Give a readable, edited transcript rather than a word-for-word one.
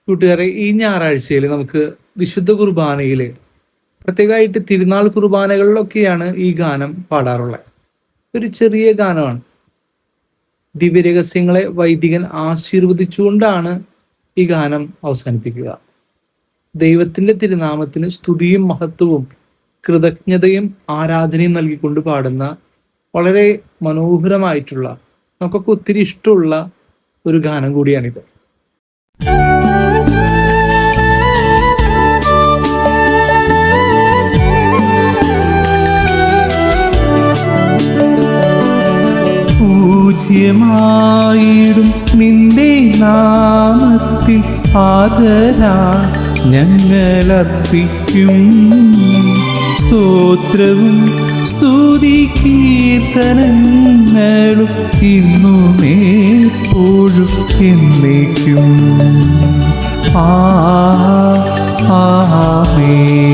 കൂട്ടുകാരെ, ഈ ഞായറാഴ്ചയിൽ നമുക്ക് വിശുദ്ധ കുർബാനയിൽ, പ്രത്യേകമായിട്ട് തിരുനാൾ കുർബാനകളിലൊക്കെയാണ് ഈ ഗാനം പാടാറുള്ളത്. ഒരു ചെറിയ ഗാനമാണ്. ദിവ്യരഹസ്യങ്ങളെ വൈദികൻ ആശീർവദിച്ചുകൊണ്ടാണ് ഈ ഗാനം അവസാനിപ്പിക്കുക. ദൈവത്തിന്റെ തിരുനാമത്തിന് സ്തുതിയും മഹത്വവും കൃതജ്ഞതയും ആരാധനയും നൽകിക്കൊണ്ട് പാടുന്ന വളരെ മനോഹരമായിട്ടുള്ള, നമുക്കൊക്കെ ഒത്തിരി ഇഷ്ടമുള്ള ഒരു ഗാനം കൂടിയാണിത്. പൂജ്യമായിടും നിന്റെ നാമത്തിൽ ആദരാ ഞങ്ങളർപ്പിക്കും സ്തോത്രവും സ്തുതി കീർത്തനങ്ങളും ഇന്നുമേപ്പോഴും എന്നേക്കും. ആമേൻ.